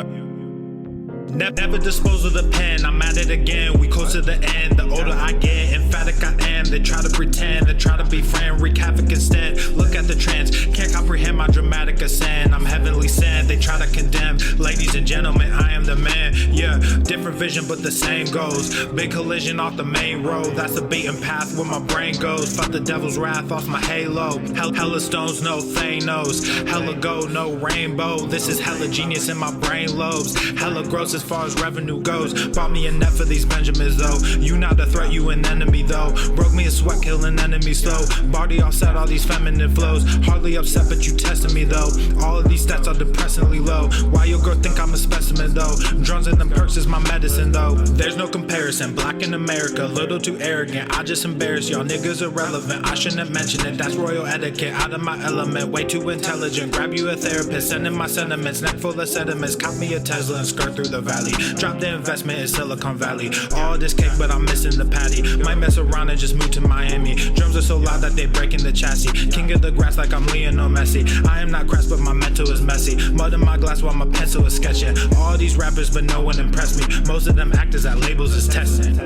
Never dispose of the pen, I'm at it again, we close to the end. The older I get, emphatic I am. They try to pretend, they try to be friend, wreak havoc instead. Look at the trends, can't comprehend my dramatic ascent. I'm heavenly sent, they try to condemn. Ladies and gentlemen, I am the man. Yeah, different vision but the same goes. Big collision off the main road, that's the beaten path where my brain goes. Fuck the devil's wrath off my halo. Hella stones, no Thanos. Hella gold, no rainbow. This is hella genius in my brain lobes. Hella gross as far as revenue goes. Bought me a net for these Benjamins though. You not a threat, you an enemy though. Broke me a sweat, killing enemies slow. Body offset all these feminine flows. Hardly upset, but you testing me though. All of these stats are depressingly low. Why your girl think I'm a specimen though? Drones and them perks is my medicine though. There's no comparison, black in America, little too arrogant. I just embarrass y'all niggas irrelevant. I shouldn't mention it, that's royal etiquette. Out of my element, way too intelligent. Grab you a therapist, send in my sentiments. Neck full of sediments, cop me a Tesla and skirt through the valley. Drop the investment in Silicon Valley. All this cake, but I'm missing the patty. Might mess around and just move to Miami. Drums are so loud that they breaking the chassis. King of the grass like I'm Lionel Messi. I am not crass, but my mental is messy. Mud in my glass while my pencil is sketching. All these rappers, but no one impressed me. Most of them actors that labels is testing.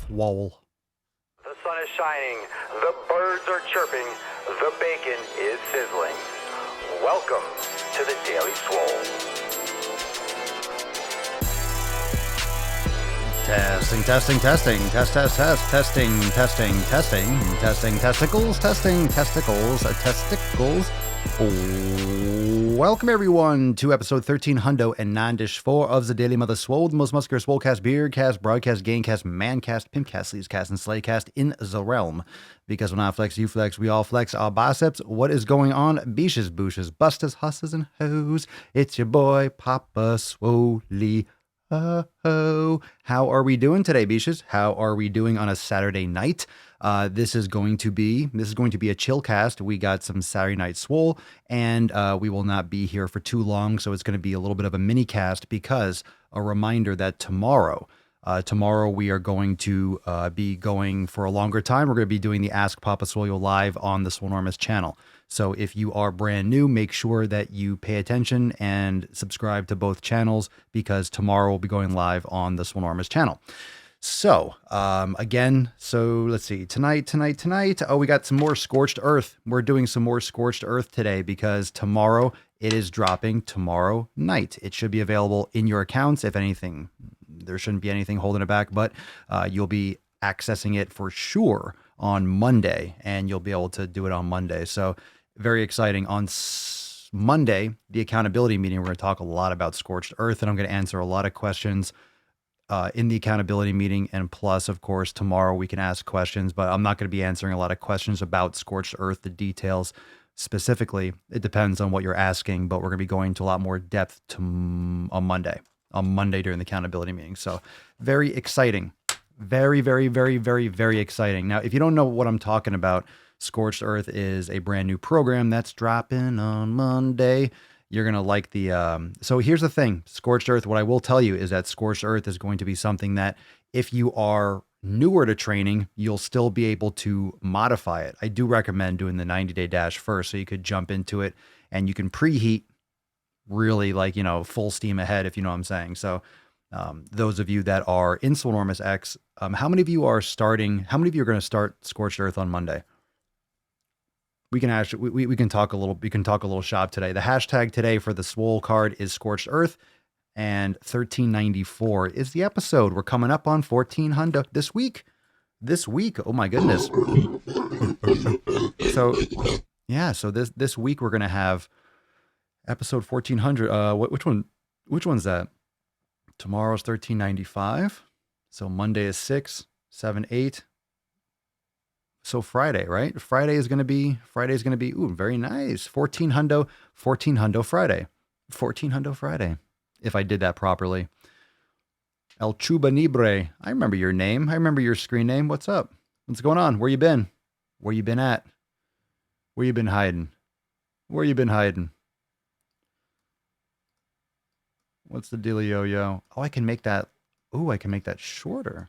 Swole. The sun is shining, the birds are chirping, the bacon is sizzling. Welcome to the Daily Swole. Testing, testing, testing, test, test, test, testing, testing, testing, testing, testicles, testing, testicles, testicles. Welcome everyone to episode 1394 of the Daily Mother Swole, the most muscular swolecast, beardcast, broadcast, gamecast, mancast, pimpcast, sleazecast, and slaycast in the realm. Because when I flex, you flex, we all flex our biceps. What is going on? Beaches, booshes, busters, husses, and hoes. It's your boy, Papa Swole. Oh, how are we doing today, Beaches? How are we doing on a Saturday night? This is going to be a chill cast. We got some Saturday Night Swole, and we will not be here for too long, so it's going to be a little bit of a mini cast because a reminder that tomorrow we are going to be going for a longer time. We're going to be doing the Ask Papa Swole live on the Swolenormous channel. So if you are brand new, make sure that you pay attention and subscribe to both channels because tomorrow we'll be going live on the Swolenormous channel. So, let's see, tonight. Oh, we got some more Scorched Earth. We're doing some more Scorched Earth today because tomorrow it is dropping tomorrow night. It should be available in your accounts. If anything, there shouldn't be anything holding it back, but you'll be accessing it for sure on Monday and you'll be able to do it on Monday. So very exciting. On Monday, the accountability meeting, we're going to talk a lot about Scorched Earth and I'm going to answer a lot of questions in the accountability meeting. And plus, of course, tomorrow we can ask questions, but I'm not going to be answering a lot of questions about Scorched Earth, the details specifically. It depends on what you're asking, but we're going to be going into a lot more depth on Monday during the accountability meeting. So very exciting. Very, very, very, very, very exciting. Now, if you don't know what I'm talking about, Scorched Earth is a brand new program that's dropping on Monday. You're going to like the, so here's the thing, Scorched Earth, what I will tell you is that Scorched Earth is going to be something that if you are newer to training, you'll still be able to modify it. I do recommend doing the 90-day dash first so you could jump into it and you can preheat really full steam ahead, if you know what I'm saying. So those of you that are in Swolenormous X, how many of you are going to start Scorched Earth on Monday? We can actually, we can talk a little shop today. The hashtag today for the Swole card is Scorched Earth and 1394 is the episode. We're coming up on 1400 this week. Oh my goodness. So yeah, so this week we're going to have episode 1400. Which one's that? Tomorrow's 1395. So Monday is 6, 7, 8. So Friday, right? Friday is going to be, ooh, very nice. 1400 Friday. 1400 Friday. If I did that properly. El Chuba Nibre. I remember your name. I remember your screen name. What's up? What's going on? Where you been? Where you been at? Where you been hiding? Where you been hiding? What's the dealio, yo? Oh, I can make that. Ooh, I can make that shorter.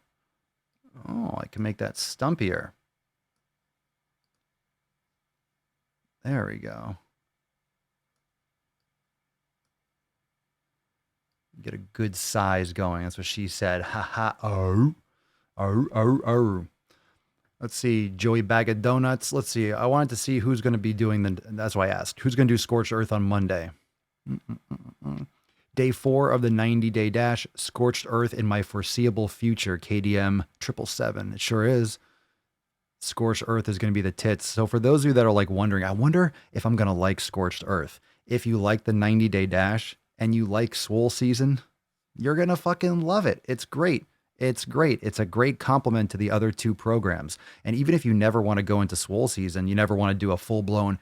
Oh, I can make that stumpier. There we go. Get a good size going. That's what she said. Ha ha. Oh. Oh, oh, oh. Let's see. Joey Bag of Donuts. Let's see. I wanted to see who's going to be doing the. That's why I asked. Who's going to do Scorched Earth on Monday? Day 4 of the 90-day dash. Scorched Earth in my foreseeable future. KDM 777. It sure is. Scorched Earth is going to be the tits. So for those of you that are like wondering, I wonder if I'm going to like Scorched Earth. If you like the 90-day dash and you like Swole season, you're going to fucking love it. It's great. It's great. It's a great complement to the other two programs. And even if you never want to go into Swole season, you never want to do a full-blown,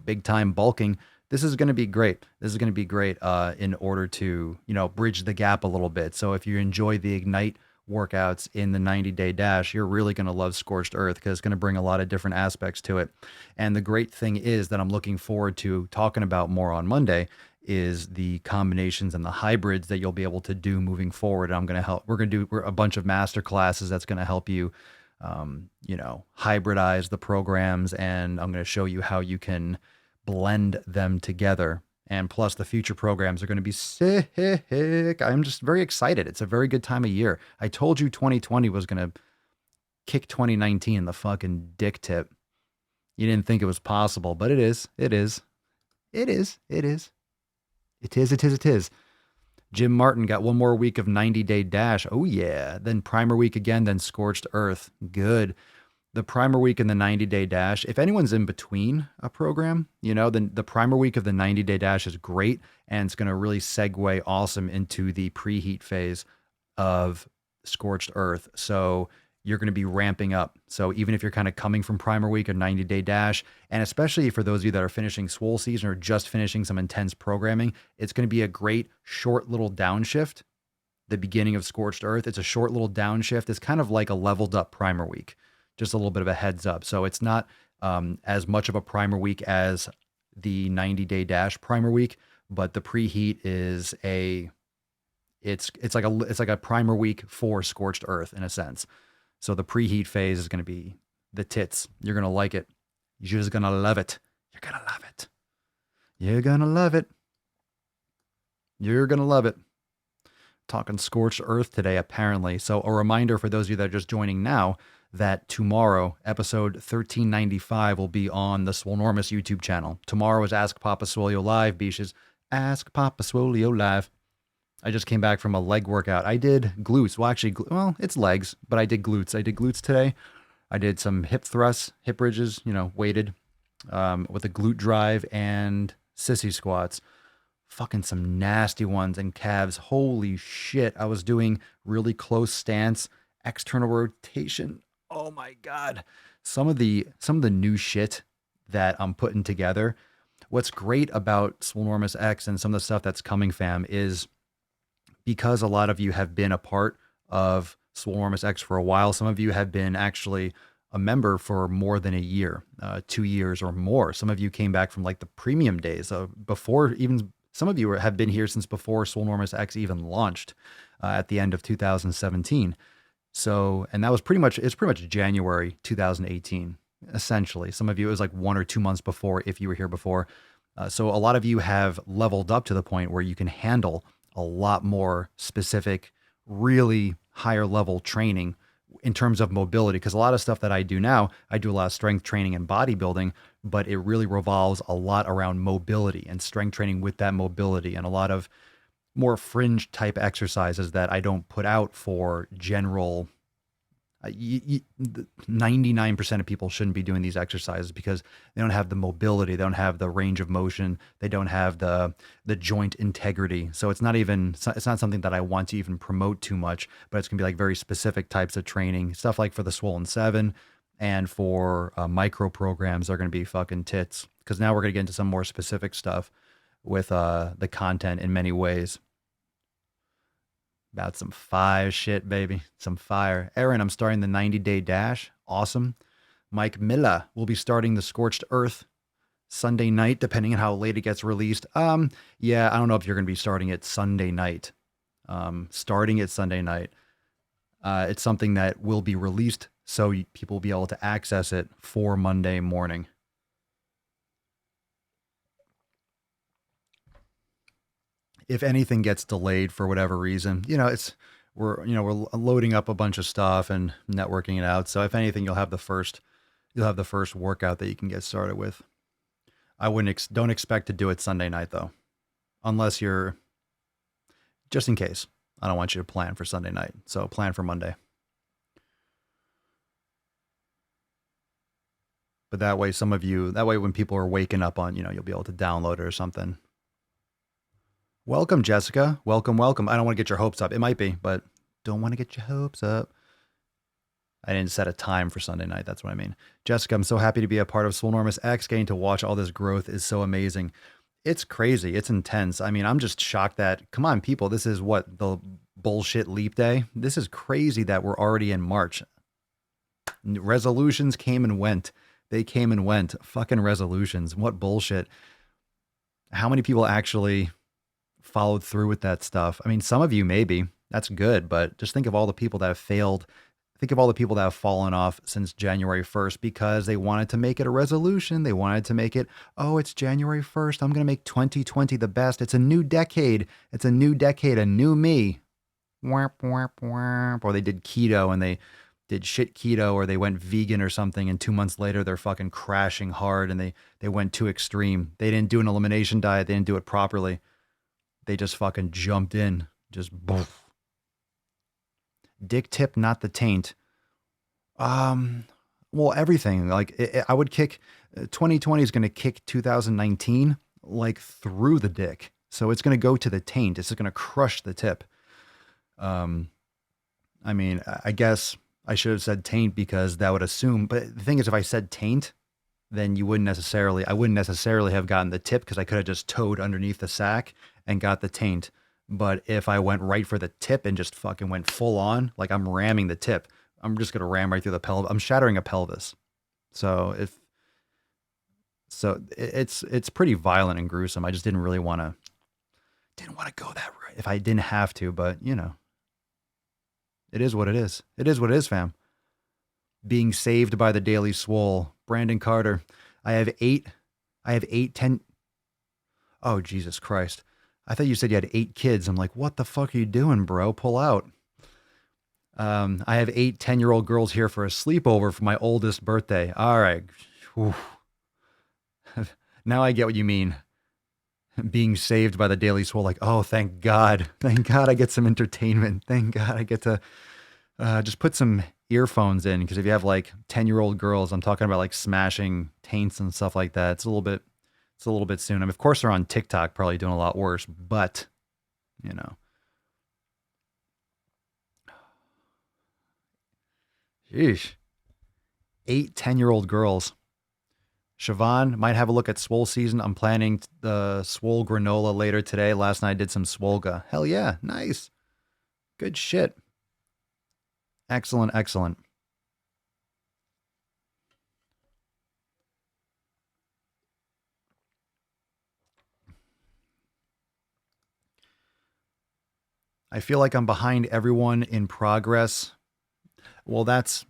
big time bulking, this is going to be great. This is going to be great in order to, bridge the gap a little bit. So if you enjoy the Ignite workouts in the 90-day dash, you're really going to love Scorched Earth because it's going to bring a lot of different aspects to it. And the great thing is that I'm looking forward to talking about more on Monday is the combinations and the hybrids that you'll be able to do moving forward. I'm going to help. We're going to do a bunch of master classes that's going to help you, hybridize the programs, and I'm going to show you how you can blend them together. And plus, the future programs are going to be sick. I'm just very excited. It's a very good time of year. I told you 2020 was going to kick 2019 in the fucking dick tip. You didn't think it was possible, but it is. It is. It is. It is. It is, it is, it is. Jim Martin got one more week of 90-day dash. Oh, yeah. Then primer week again, then Scorched Earth. Good. The primer week and the 90-day dash, if anyone's in between a program, then the primer week of the 90-day dash is great. And it's going to really segue awesome into the preheat phase of Scorched Earth. So you're going to be ramping up. So even if you're kind of coming from primer week or 90-day dash, and especially for those of you that are finishing Swole season or just finishing some intense programming, it's going to be a great short little downshift. The beginning of Scorched Earth, it's a short little downshift. It's kind of like a leveled up primer week, just a little bit of a heads up. So it's not as much of a primer week as the 90-day dash primer week, but the preheat is it's like a primer week for Scorched Earth in a sense. So the preheat phase is going to be the tits. You're going to like it. You're just going to love it. You're going to love it. You're going to love it. You're going to love it. Talking Scorched Earth today, apparently. So a reminder for those of you that are just joining now that tomorrow, episode 1395 will be on the Swolenormous YouTube channel. Tomorrow is Ask Papa Swolio Live, Beaches. Ask Papa Swolio Live. I just came back from a leg workout. I did glutes. Well, actually, it's legs, but I did glutes. I did glutes today. I did some hip thrusts, hip bridges, weighted with a glute drive and sissy squats. Fucking some nasty ones and calves. Holy shit. I was doing really close stance, external rotation. Oh my God. Some of the new shit that I'm putting together. What's great about Swolenormous X and some of the stuff that's coming, fam, is because a lot of you have been a part of Swolenormous X for a while. Some of you have been actually a member for more than a year, 2 years or more. Some of you came back from like the premium days before even. Some of you have been here since before Swolenormous X even launched at the end of 2017. So, and that was pretty much January 2018, essentially. Some of you, it was like 1 or 2 months before if you were here before. So a lot of you have leveled up to the point where you can handle a lot more specific, really higher level training in terms of mobility. Because a lot of stuff that I do now, I do a lot of strength training and bodybuilding, but it really revolves a lot around mobility and strength training with that mobility and a lot of more fringe type exercises that I don't put out for general. 99% of people shouldn't be doing these exercises because they don't have the mobility, they don't have the range of motion, they don't have the joint integrity. So it's not something that I want to even promote too much, but it's gonna be like very specific types of training, stuff like for the Swollen 7 and for micro programs are gonna be fucking tits. Because now we're gonna get into some more specific stuff with the content in many ways. About some fire shit, baby. Some fire. Aaron, I'm starting the 90-day dash. Awesome. Mike Miller will be starting the Scorched Earth Sunday night, depending on how late it gets released. Yeah, I don't know if you're going to be starting it Sunday night. Starting it Sunday night. It's something that will be released so people will be able to access it for Monday morning. If anything gets delayed for whatever reason, we're loading up a bunch of stuff and networking it out. So if anything, you'll have the first workout that you can get started with. I don't expect to do it Sunday night though, unless you're, just in case. I don't want you to plan for Sunday night. So plan for Monday. But that way when people are waking up on, you'll be able to download it or something. Welcome, Jessica. Welcome. I don't want to get your hopes up. It might be, but don't want to get your hopes up. I didn't set a time for Sunday night. That's what I mean. Jessica, I'm so happy to be a part of Swolenormous X. Getting to watch all this growth is so amazing. It's crazy. It's intense. I mean, I'm just shocked that, come on, people, this is what, the bullshit leap day? This is crazy that we're already in March. Resolutions came and went. They came and went. Fucking resolutions. What bullshit. How many people actually followed through with that stuff? I mean, some of you maybe. That's good, but just think of all the people that have failed. Think of all the people that have fallen off since January 1st because they wanted to make it a resolution. They wanted to make it, oh, it's January 1st. I'm going to make 2020 the best. It's a new decade. It's a new decade, a new me. Or they did keto and they did shit keto, or they went vegan or something, and 2 months later they're fucking crashing hard and they went too extreme. They didn't do an elimination diet. They didn't do it properly. They just fucking jumped in. Just boom. Dick tip, not the taint. Well, everything. Like I would kick 2020 is going to kick 2019 like through the dick. So it's going to go to the taint. It's going to crush the tip. I mean, I guess I should have said taint because that would assume, but the thing is, if I said taint, then I wouldn't necessarily have gotten the tip because I could have just towed underneath the sack and got the taint. But if I went right for the tip and just fucking went full on, like I'm ramming the tip, I'm just going to ram right through the pelvis. I'm shattering a pelvis. So it's pretty violent and gruesome. I just didn't really want to go that route if I didn't have to, but it is what it is. It is what it is, fam. Being saved by the Daily Swole. Brandon Carter. I have 10. Oh, Jesus Christ. I thought you said you had 8 kids. I'm like, what the fuck are you doing, bro? Pull out. I have 8 10-year-old girls here for a sleepover for my oldest birthday. All right. Now I get what you mean. Being saved by the Daily Swole. Like, oh, thank God. Thank God I get some entertainment. Thank God I get to just put some earphones in. Because if you have like 10-year-old girls, I'm talking about like smashing taints and stuff like that. It's a little bit soon. I mean, of course, they're on TikTok, probably doing a lot worse, but, Sheesh. 8 10-year-old girls. Siobhan might have a look at Swole season. I'm planning the Swole granola later today. Last night I did some Swolga. Hell yeah. Nice. Good shit. Excellent. I feel like I'm behind everyone in progress. Well, that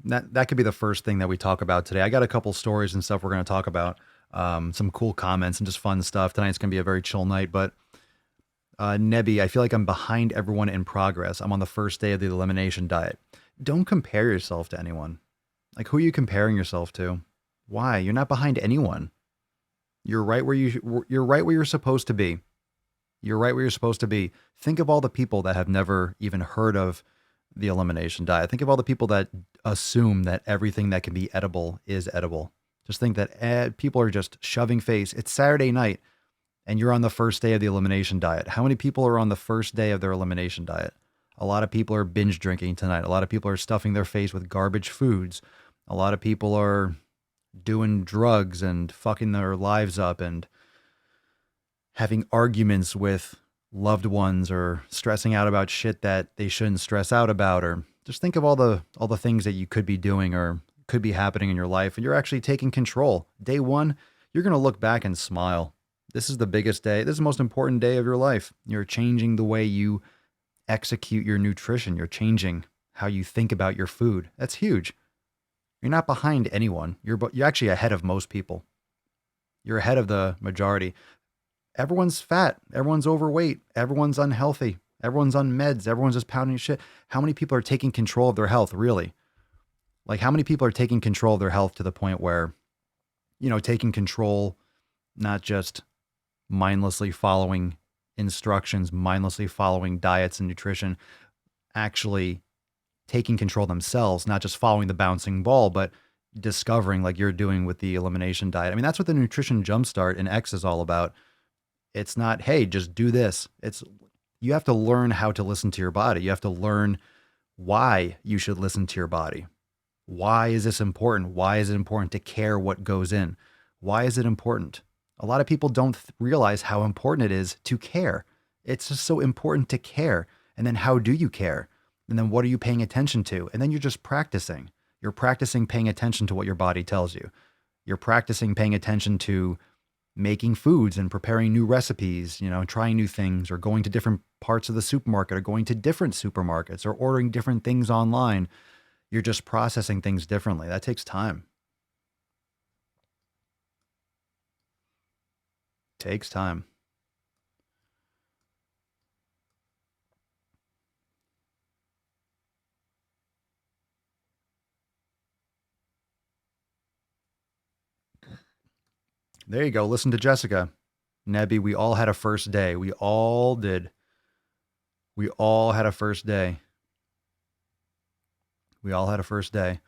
could be the first thing that we talk about today. I got a couple stories and stuff we're going to talk about. Some cool comments and just fun stuff. Tonight's going to be a very chill night, but Nebby, I feel like I'm behind everyone in progress. I'm on the first day of the elimination diet. Don't compare yourself to anyone. Like, who are you comparing yourself to? Why? You're not behind anyone. You're right where you're supposed to be. You're right where you're supposed to be. Think of all the people that have never even heard of the elimination diet. Think of all the people that assume that everything that can be edible is edible. Just think that people are just shoving face. It's Saturday night and you're on the first day of the elimination diet. How many people are on the first day of their elimination diet? A lot of people are binge drinking tonight. A lot of people are stuffing their face with garbage foods. A lot of people are doing drugs and fucking their lives up and having arguments with loved ones or stressing out about shit that they shouldn't stress out about, or just think of all the things that you could be doing or could be happening in your life and you're actually taking control. Day one, you're going to look back and smile. This is the biggest day. This is the most important day of your life. You're changing the way you execute your nutrition. You're changing how you think about your food. That's huge. You're not behind anyone. You're actually ahead of most people. You're ahead of the majority. Everyone's fat. Everyone's overweight. Everyone's unhealthy. Everyone's on meds. Everyone's just pounding shit. How many people are taking control of their health, really? Like, how many people are taking control of their health to the point where, taking control, not just mindlessly following instructions, mindlessly following diets and nutrition, actually taking control themselves, not just following the bouncing ball, but discovering, like you're doing with the elimination diet. I mean, that's what the Nutrition Jumpstart in X is all about. It's not, hey, just do this. You have to learn how to listen to your body. You have to learn why you should listen to your body. Why is this important? Why is it important to care what goes in? Why is it important? A lot of people don't realize how important it is to care. It's just so important to care. And then how do you care? And then what are you paying attention to? And then you're just practicing. You're practicing paying attention to what your body tells you. You're practicing paying attention to making foods and preparing new recipes, trying new things, or going to different parts of the supermarket, or going to different supermarkets, or ordering different things online. You're just processing things differently. That takes time. Takes time. There you go. Listen to Jessica. Nebby, we all had a first day. We all did. We all had a first day. We all had a first day.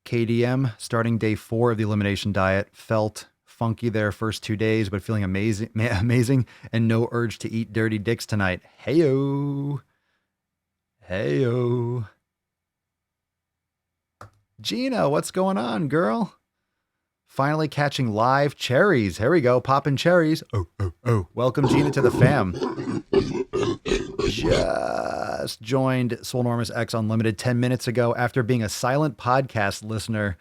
KDM, starting day 4 of the elimination diet, felt funky their first 2 days, but feeling amazing, and no urge to eat dirty dicks tonight. Heyo. Heyo. Gina, what's going on, girl? Finally catching live cherries. Here we go, popping cherries. Oh. Welcome, Gina, to the fam. Just joined Swolenormous X Unlimited 10 minutes ago after being a silent podcast listener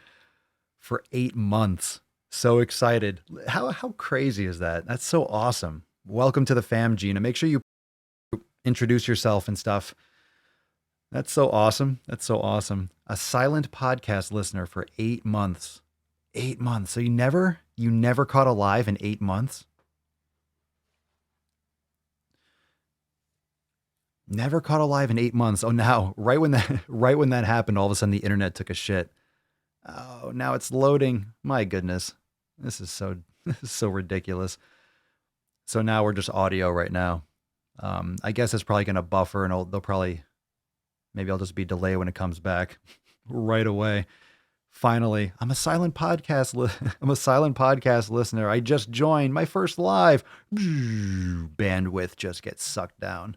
for 8 months. So excited. How crazy is that? That's so awesome. Welcome to the fam, Gina. Make sure you introduce yourself and stuff. That's so awesome. That's so awesome. A silent podcast listener for 8 months. 8 months. So you never caught a live in 8 months? Never caught a live in 8 months. Oh, now, right when that happened, all of a sudden the internet took a shit. Oh, now it's loading. My goodness. This is so ridiculous. So now we're just audio right now. I guess it's probably going to buffer, and maybe I'll just be delayed when it comes back right away. Finally, I'm a silent podcast listener. I just joined my first live. Bandwidth just gets sucked down.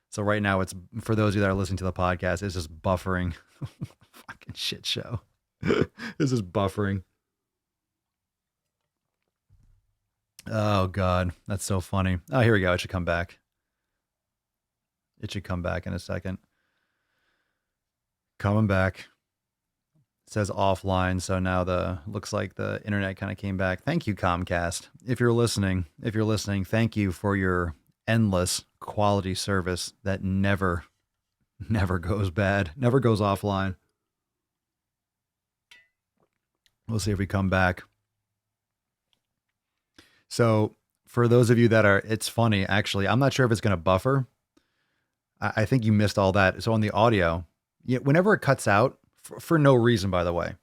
So right now, it's for those of you that are listening to the podcast, it's just buffering. Fucking shit show. This is buffering. Oh God, that's so funny. Oh, here we go. It should come back. It should come back in a second. Coming back. It says offline, so now looks like the internet kind of came back. Thank you, Comcast. If you're listening, thank you for your endless quality service that never goes bad, never goes offline. We'll see if we come back. So for those of you it's funny, actually, I'm not sure if it's going to buffer. I think you missed all that. So on the audio, whenever it cuts out, for no reason, by the way,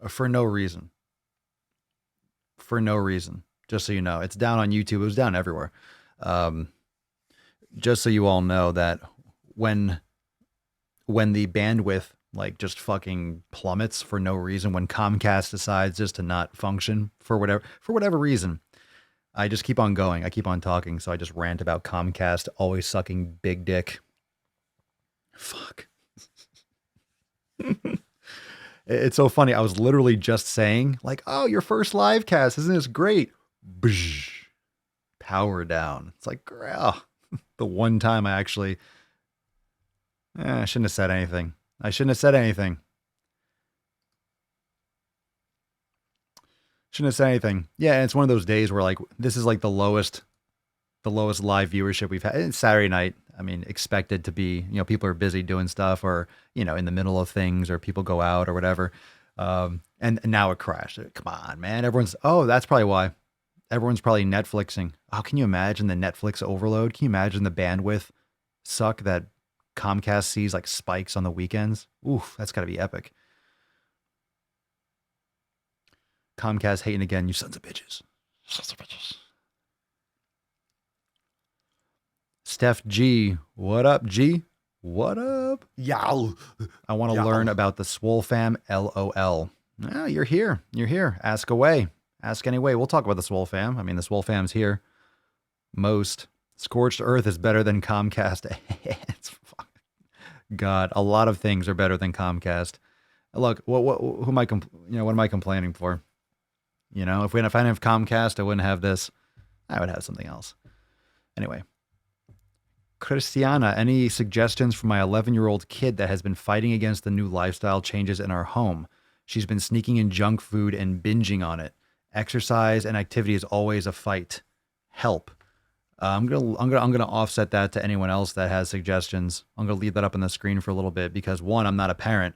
for no reason, just so you know, it's down on YouTube. It was down everywhere. Just so you all know that when the bandwidth like just fucking plummets for no reason, when Comcast decides just to not function for whatever reason, I just keep on going. I keep on talking. So I just rant about Comcast always sucking big dick. Fuck. It's so funny. I was literally just saying like, oh, your first live cast. Isn't this great? Bzz, power down. It's like, oh, the one time I actually, I shouldn't have said anything. Shouldn't have said anything. Yeah, and it's one of those days where like this is like the lowest live viewership we've had. It's Saturday night. I mean, expected to be, people are busy doing stuff or, in the middle of things or people go out or whatever. And now it crashed. Come on, man. That's probably why. Everyone's probably Netflixing. Oh, can you imagine the Netflix overload? Can you imagine the bandwidth suck that Comcast sees like spikes on the weekends? Oof, that's got to be epic. Comcast hating again, you sons of bitches. Sons of bitches. Steph G, what up, G? What up? Yow. I want to learn about the Swole fam, LOL. Oh, you're here. You're here. Ask away. Ask anyway. We'll talk about the Swole fam. I mean, the Swole fam's here. Most. Scorched Earth is better than Comcast. God, a lot of things are better than Comcast. Look, who am I? What am I complaining for? If I didn't have Comcast, I wouldn't have this. I would have something else. Anyway. Christiana, any suggestions for my 11-year-old kid that has been fighting against the new lifestyle changes in our home? She's been sneaking in junk food and binging on it. Exercise and activity is always a fight. Help. I'm gonna offset that to anyone else that has suggestions. I'm gonna leave that up on the screen for a little bit because 1, I'm not a parent.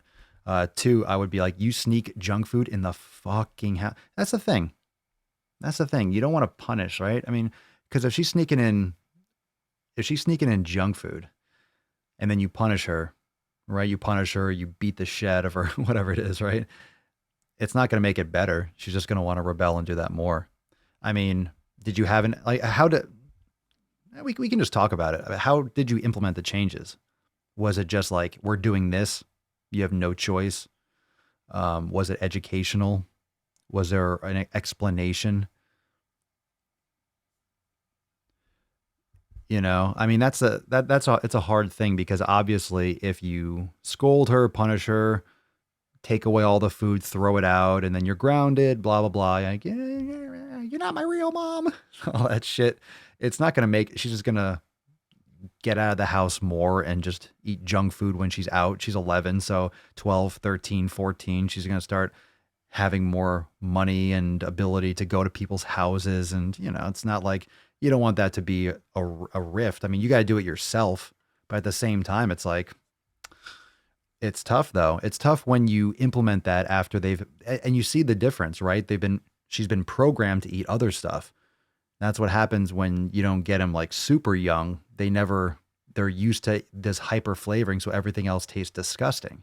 2, I would be like, you sneak junk food in the fucking house. That's the thing. You don't want to punish, right? I mean, because if she's sneaking in junk food and then you punish her, right? You beat the shit of her, whatever it is, right? It's not going to make it better. She's just going to want to rebel and do that more. I mean, did you have we can just talk about it. How did you implement the changes? Was it just like, we're doing this, you have no choice? Was it educational? Was there an explanation? I mean, it's a hard thing because obviously if you scold her, punish her, take away all the food, throw it out, and then you're grounded, blah, blah, blah. Like, yeah, you're not my real mom. All that shit. It's not going to she's just going to get out of the house more and just eat junk food when she's out. She's 11. So 12, 13, 14, she's going to start having more money and ability to go to people's houses. And, it's not like, you don't want that to be a rift. I mean, you got to do it yourself, but at the same time, it's like, it's tough though. It's tough when you implement that after and you see the difference, right? She's been programmed to eat other stuff. That's what happens when you don't get them like super young. They're used to this hyper flavoring. So everything else tastes disgusting.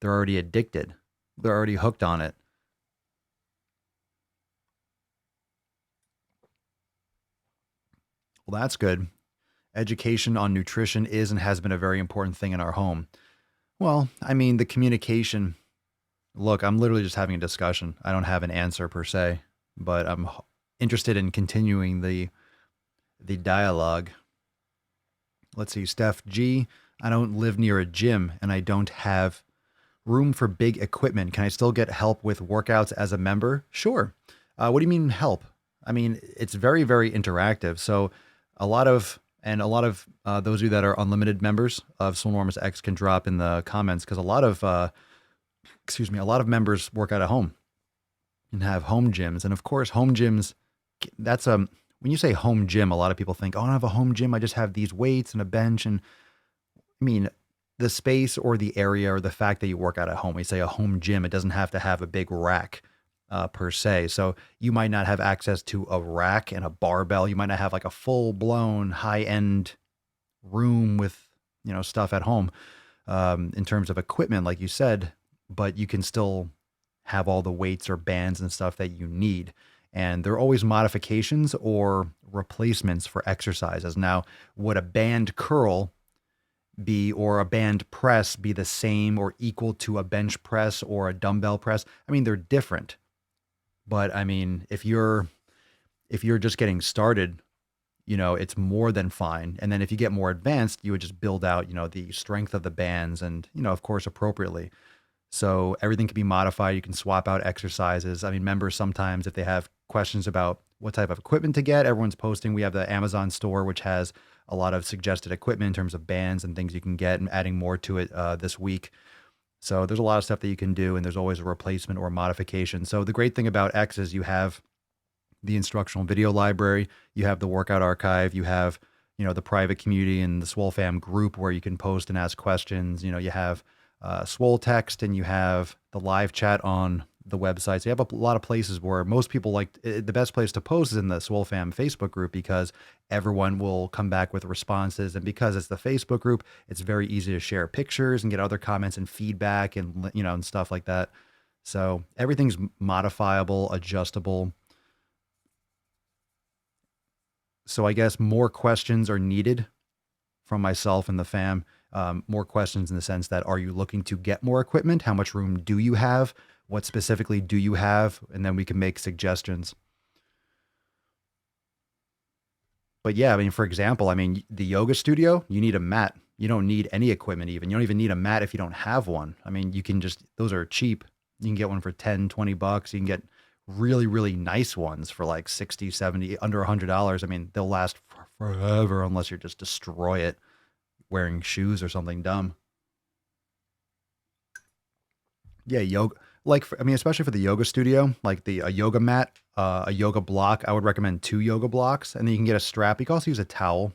They're already addicted. They're already hooked on it. Well, that's good. Education on nutrition is and has been a very important thing in our home. Well, I mean, the communication. Look, I'm literally just having a discussion. I don't have an answer per se, but I'm interested in continuing the dialogue. Let's see, Steph G. I don't live near a gym and I don't have room for big equipment. Can I still get help with workouts as a member? Sure. What do you mean help? I mean, it's very, very interactive. So a lot of those of you that are unlimited members of Swolenormous X can drop in the comments because a lot of members work out at home and have home gyms. And of course, home gyms, when you say home gym, a lot of people think, oh, I don't have a home gym. I just have these weights and a bench. And I mean, the space or the area or the fact that you work out at home, we say a home gym, it doesn't have to have a big rack. Per se. So you might not have access to a rack and a barbell. You might not have like a full blown high end room with, stuff at home, in terms of equipment, like you said, but you can still have all the weights or bands and stuff that you need. And there are always modifications or replacements for exercises. Now, would a band curl be, or a band press be the same or equal to a bench press or a dumbbell press? I mean, they're different. But I mean, if you're just getting started, it's more than fine. And then if you get more advanced, you would just build out, the strength of the bands and, of course, appropriately. So everything can be modified. You can swap out exercises. I mean, members sometimes, if they have questions about what type of equipment to get, everyone's posting. We have the Amazon store, which has a lot of suggested equipment in terms of bands and things you can get, and adding more to it this week. So there's a lot of stuff that you can do, and there's always a replacement or a modification. So the great thing about X is you have the instructional video library, you have the workout archive, you have, the private community and the Swole fam group where you can post and ask questions. You have Swole text, and you have the live chat on the website. So you have a lot of places where most people the best place to post is in the Swole fam Facebook group, because everyone will come back with responses. And because it's the Facebook group, it's very easy to share pictures and get other comments and feedback and, and stuff like that. So everything's modifiable, adjustable. So I guess more questions are needed from myself and the fam. More questions in the sense that, are you looking to get more equipment? How much room do you have? What specifically do you have? And then we can make suggestions. But yeah, I mean, for example, the yoga studio, you need a mat. You don't need any equipment even. You don't even need a mat if you don't have one. I mean, you can those are cheap. You can get one for 10, 20 bucks. You can get really, really nice ones for like 60, 70, under $100. I mean, they'll last forever unless you just destroy it wearing shoes or something dumb. Yeah, yoga. Especially for the yoga studio, like a yoga mat, a yoga block, I would recommend 2 yoga blocks, and then you can get a strap. You can also use a towel.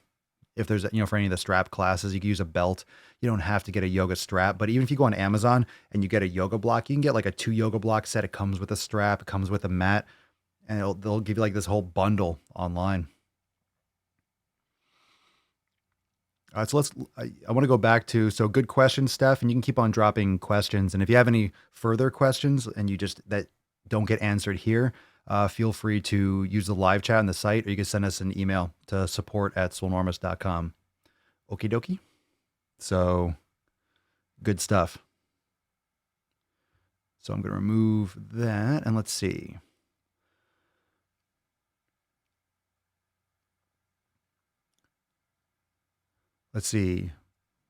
If there's, for any of the strap classes, you can use a belt. You don't have to get a yoga strap, but even if you go on Amazon and you get a yoga block, you can get like a 2 yoga block set. It comes with a strap, it comes with a mat, and they'll give you like this whole bundle online. All right, so I want to go back to, good questions, Steph, and you can keep on dropping questions. And if you have any further questions and that don't get answered here, feel free to use the live chat on the site, or you can send us an email to support@swolenormous.com. Okie dokie. So good stuff. So I'm going to remove that, and let's see. Let's see.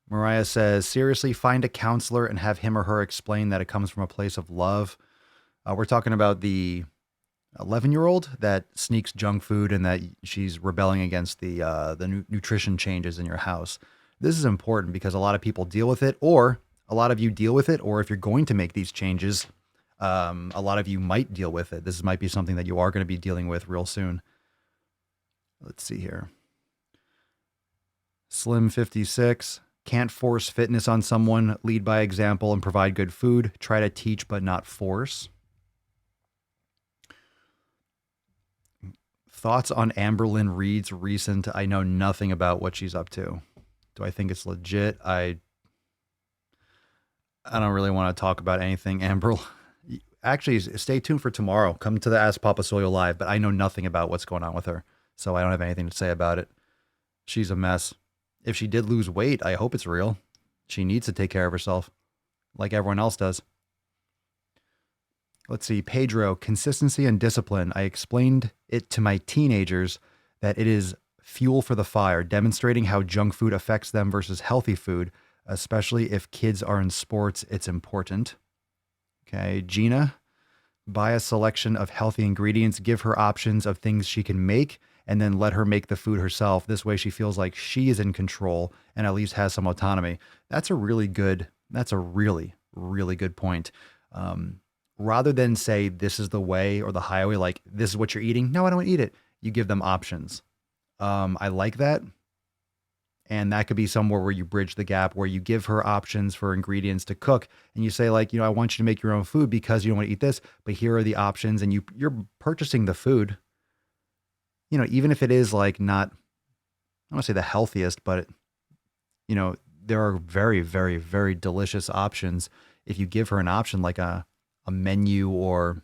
Mariah says, seriously, find a counselor and have him or her explain that it comes from a place of love. We're talking about the 11-year-old that sneaks junk food and that she's rebelling against the nutrition changes in your house. This is important because a lot of people deal with it, or a lot of you deal with it, or if you're going to make these changes, a lot of you might deal with it. This might be something that you are going to be dealing with real soon. Let's see here. Slim56, can't force fitness on someone, lead by example and provide good food. Try to teach but not force. Thoughts on Amberlynn Reed's recent, I know nothing about what she's up to. Do I think it's legit? I don't really want to talk about anything, Amber. Actually, stay tuned for tomorrow. Come to the Ask Papa Soyo Live, but I know nothing about what's going on with her, so I don't have anything to say about it. She's a mess. If she did lose weight, I hope it's real. She needs to take care of herself like everyone else does. Let's see. Pedro, consistency and discipline. I explained it to my teenagers that it is fuel for the fire, demonstrating how junk food affects them versus healthy food, especially if kids are in sports. It's important. Okay. Gina, buy a selection of healthy ingredients, give her options of things she can make, and then let her make the food herself. This way she feels like she is in control and at least has some autonomy. That's a really, really good point. Rather than say, this is the way or the highway, like this is what you're eating. No, I don't eat it. You give them options. I like that. And that could be somewhere where you bridge the gap, where you give her options for ingredients to cook. And you say like, I want you to make your own food because you don't want to eat this, but here are the options. And you're purchasing the food. Even if it is like not, I don't want to say the healthiest, but there are very, very, very delicious options. If you give her an option, like a menu, or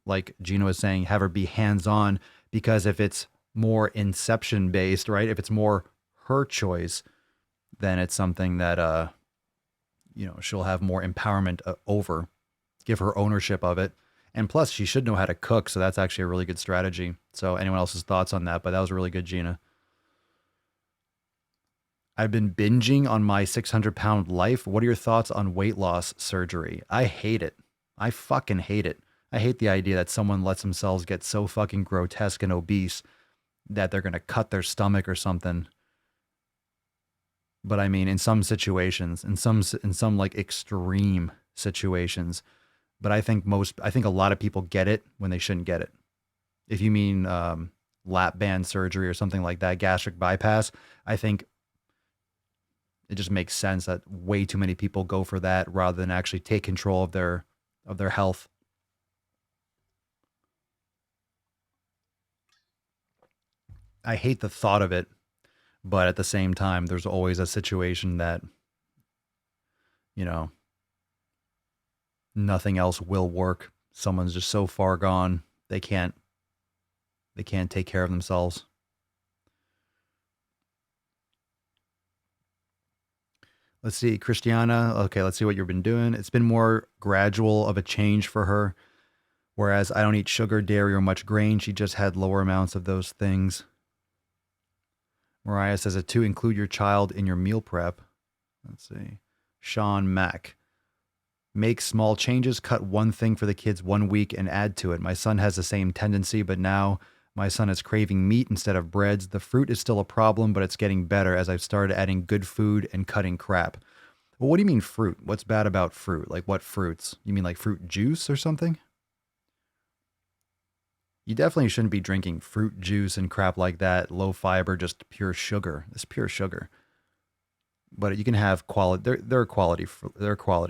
like Gina was saying, have her be hands-on, because if it's more inception based, right? If it's more her choice, then it's something that, she'll have more empowerment over, give her ownership of it. And plus, she should know how to cook, so that's actually a really good strategy. So anyone else's thoughts on that? But that was really good, Gina. I've been binging on my 600-pound life. What are your thoughts on weight loss surgery? I hate it. I fucking hate it. I hate the idea that someone lets themselves get so fucking grotesque and obese that they're going to cut their stomach or something. But I mean, in some situations, in some like extreme situations, but I think a lot of people get it when they shouldn't get it. If you mean lap band surgery or something like that, gastric bypass, I think it just makes sense that way too many people go for that rather than actually take control of their health. I hate the thought of it, but at the same time, there's always a situation that, you know, nothing else will work. Someone's just so far gone, they can't take care of themselves. Let's see, Christiana. Okay, let's see what you've been doing. It's been more gradual of a change for her. Whereas I don't eat sugar, dairy, or much grain. She just had lower amounts of those things. Mariah says it to include your child in your meal prep. Let's see. Sean Mack. Make small changes, cut one thing for the kids 1 week and add to it. My son has the same tendency, but now my son is craving meat instead of breads. The fruit is still a problem, but it's getting better as I've started adding good food and cutting crap. Well, what do you mean fruit? What's bad about fruit? Like what fruits? You mean like fruit juice or something? You definitely shouldn't be drinking fruit juice and crap like that. Low fiber, just pure sugar. It's pure sugar. But you can have quality. They're quality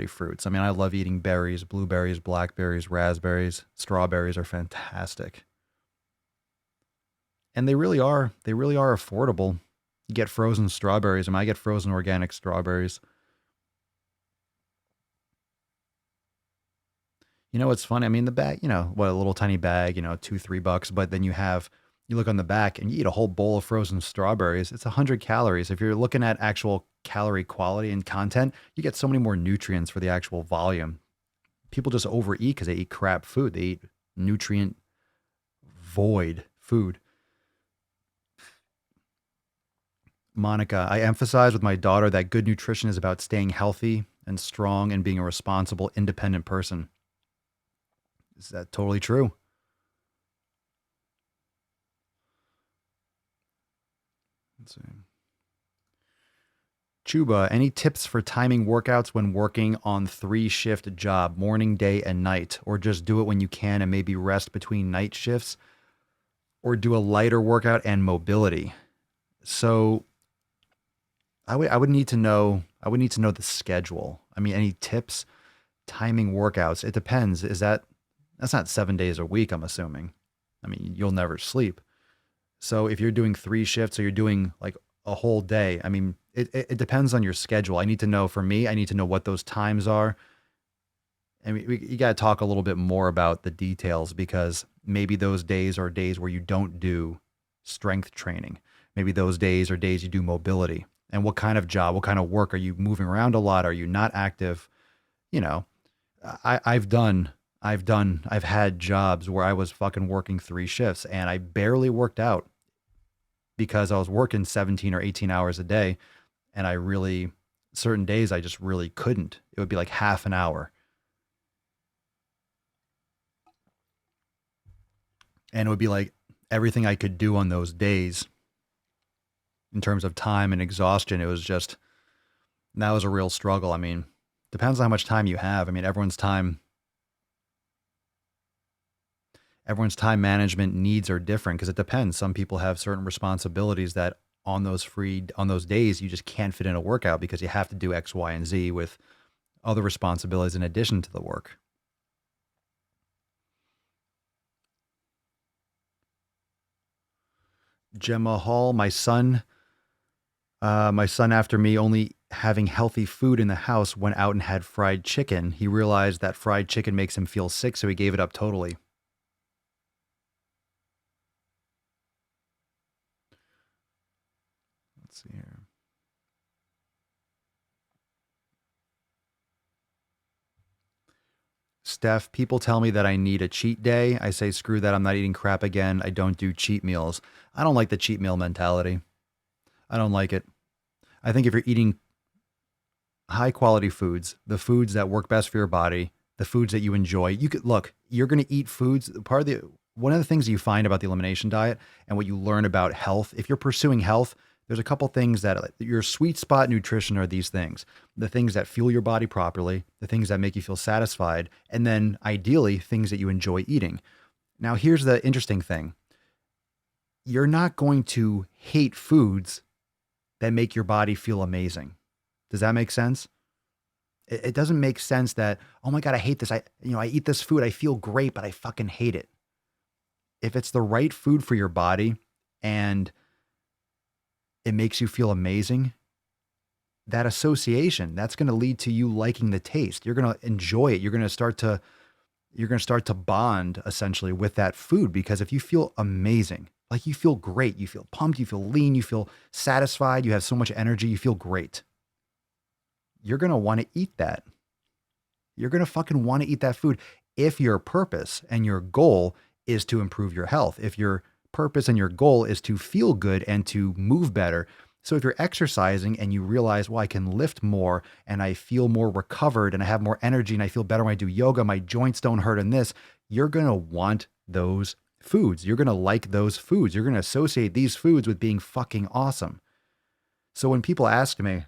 fruits. I mean, I love eating berries, blueberries, blackberries, raspberries, strawberries are fantastic, and they really are. They really are affordable. You get frozen strawberries. I mean, I get frozen organic strawberries. You know what's funny? I mean, the bag. What a little tiny bag. $2-3, but then you look on the back and you eat a whole bowl of frozen strawberries. It's 100 calories. If you're looking at actual calorie quality and content, you get so many more nutrients for the actual volume. People just overeat because they eat crap food. They eat nutrient void food. Monica, I emphasize with my daughter that good nutrition is about staying healthy and strong and being a responsible, independent person. Is that totally true? Let's see. Chuba, any tips for timing workouts when working on 3-shift job, morning, day, and night? Or just do it when you can and maybe rest between night shifts? Or do a lighter workout and mobility? So I would need to know the schedule. I mean, any tips? Timing workouts. It depends. That's not 7 days a week, I'm assuming. I mean, you'll never sleep. So if you're doing 3 shifts or you're doing like a whole day, I mean, it depends on your schedule. I need to know, for me, I need to know what those times are. And you got to talk a little bit more about the details, because maybe those days are days where you don't do strength training. Maybe those days are days you do mobility. And what kind of job, what kind of work? Are you moving around a lot? Are you not active? I've had jobs where I was fucking working 3 shifts and I barely worked out because I was working 17 or 18 hours a day. And certain days I just really couldn't. It would be like half an hour. And it would be like everything I could do on those days in terms of time and exhaustion. That was a real struggle. I mean, depends on how much time you have. I mean, everyone's time management needs are different because it depends. Some people have certain responsibilities that on those days, you just can't fit in a workout because you have to do X, Y, and Z with other responsibilities in addition to the work. Gemma Hall, my son after me only having healthy food in the house went out and had fried chicken. He realized that fried chicken makes him feel sick, so he gave it up totally. Let's see here. Steph, people tell me that I need a cheat day. I say, screw that. I'm not eating crap again. I don't do cheat meals. I don't like the cheat meal mentality. I don't like it. I think if you're eating high quality foods, the foods that work best for your body, the foods that you enjoy, you're going to eat foods. One of the things you find about the elimination diet and what you learn about health, if you're pursuing health, There's a couple things that your sweet spot nutrition are these things, the things that fuel your body properly, the things that make you feel satisfied, and then ideally things that you enjoy eating. Now, here's the interesting thing. You're not going to hate foods that make your body feel amazing. Does that make sense? It doesn't make sense that, oh my God, I hate this. I eat this food. I feel great, but I fucking hate it. If it's the right food for your body and it makes you feel amazing, that association, that's going to lead to you liking the taste. You're going to enjoy it. You're going to start to bond essentially with that food, because if you feel amazing, like you feel great, you feel pumped, you feel lean, you feel satisfied, you have so much energy, you feel great. You're going to want to eat that. You're going to fucking want to eat that food if your purpose and your goal is to improve your health. If your purpose and your goal is to feel good and to move better. So if you're exercising and you realize, well, I can lift more and I feel more recovered and I have more energy and I feel better when I do yoga, my joints don't hurt in this, you're going to want those foods. You're going to like those foods. You're going to associate these foods with being fucking awesome. So when people ask me,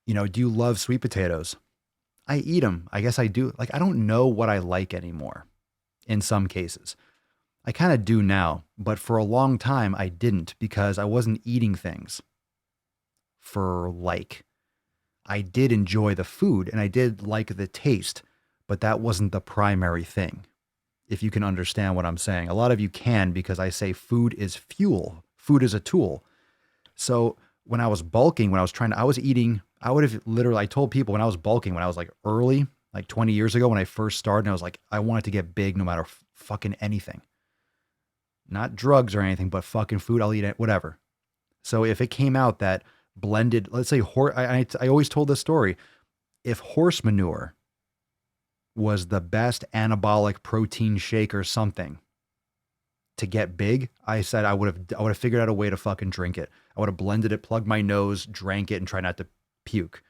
do you love sweet potatoes? I eat them. I guess I do. Like, I don't know what I like anymore in some cases. I kind of do now, but for a long time I didn't, because I wasn't eating things for like. I did enjoy the food and I did like the taste, but that wasn't the primary thing. If you can understand what I'm saying. A lot of you can, because I say food is fuel. Food is a tool. So when I was bulking, I told people when I was bulking, when I was like early, like 20 years ago, when I first started, I was like, I wanted to get big no matter fucking anything. Not drugs or anything, but fucking food. I'll eat it, whatever. So if it came out that blended, let's say, I always told this story. If horse manure was the best anabolic protein shake or something to get big, I said I would have figured out a way to fucking drink it. I would have blended it, plugged my nose, drank it, and tried not to puke.